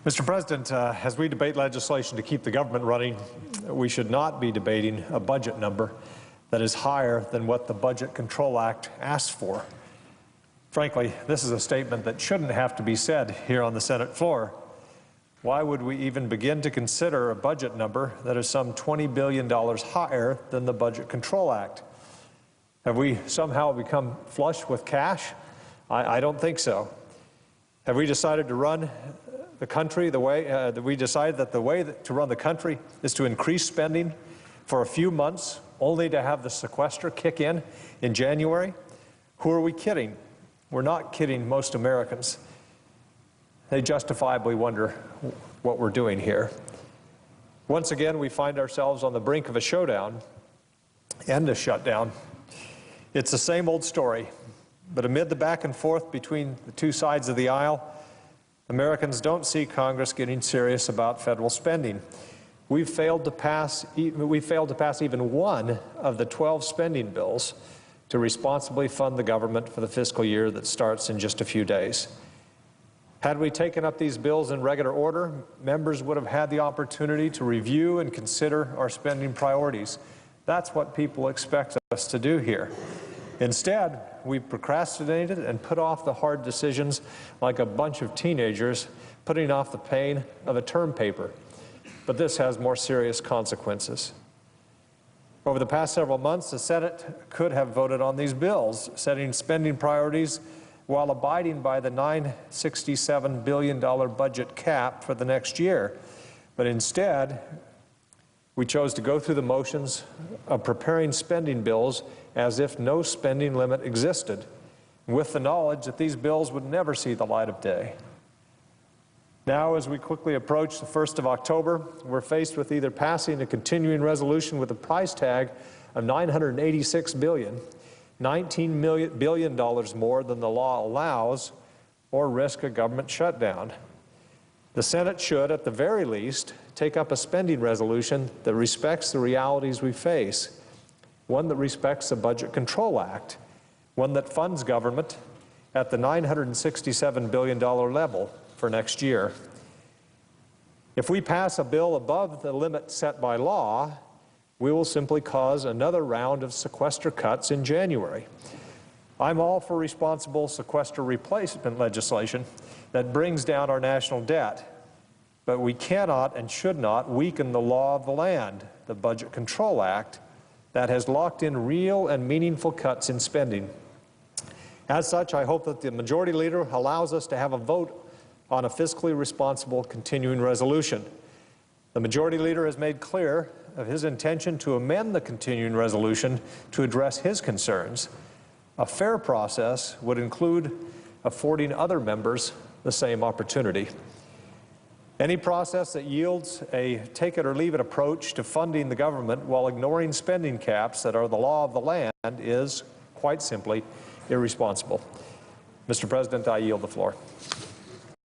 Mr. President, as we debate legislation to keep the government running, we should not be debating a budget number that is higher than what the Budget Control Act asks for. Frankly, this is a statement that shouldn't have to be said here on the Senate floor. Why would we even begin to consider a budget number that is some $20 billion higher than the Budget Control Act? Have we somehow become flush with cash? I don't think so. Have we decided to run the country the way that we decided that the way to run the country is to increase spending for a few months only to have the sequester kick in January? Who are we kidding? We're not kidding most Americans. They justifiably wonder what we're doing here. Once again, we find ourselves on the brink of a showdown and a shutdown. It's the same old story, but amid the back and forth between the two sides of the aisle, Americans don't see Congress getting serious about federal spending. We failed to pass even one of the 12 spending bills to responsibly fund the government for the fiscal year that starts in just a few days. Had we taken up these bills in regular order, members would have had the opportunity to review and consider our spending priorities. That's what people expect us to do here. Instead, we procrastinated and put off the hard decisions like a bunch of teenagers putting off the pain of a term paper. But this has more serious consequences. Over the past several months, the Senate could have voted on these bills, setting spending priorities while abiding by the $967 billion budget cap for the next year. But instead, we chose to go through the motions of preparing spending bills as if no spending limit existed, with the knowledge that these bills would never see the light of day. Now, as we quickly approach the 1st of October, we're faced with either passing a continuing resolution with a price tag of $986 billion, $19 billion more than the law allows, or risk a government shutdown. The Senate should, at the very least, take up a spending resolution that respects the realities we face, one that respects the Budget Control Act, one that funds government at the $967 billion level for next year. If we pass a bill above the limit set by law, we will simply cause another round of sequester cuts in January. I'm all for responsible sequester replacement legislation that brings down our national debt, but we cannot and should not weaken the law of the land, the Budget Control Act, that has locked in real and meaningful cuts in spending. As such, I hope that the Majority Leader allows us to have a vote on a fiscally responsible continuing resolution. The Majority Leader has made clear of his intention to amend the continuing resolution to address his concerns. A fair process would include affording other members the same opportunity. Any process that yields a take-it-or-leave-it approach to funding the government while ignoring spending caps that are the law of the land is, quite simply, irresponsible. Mr. President, I yield the floor.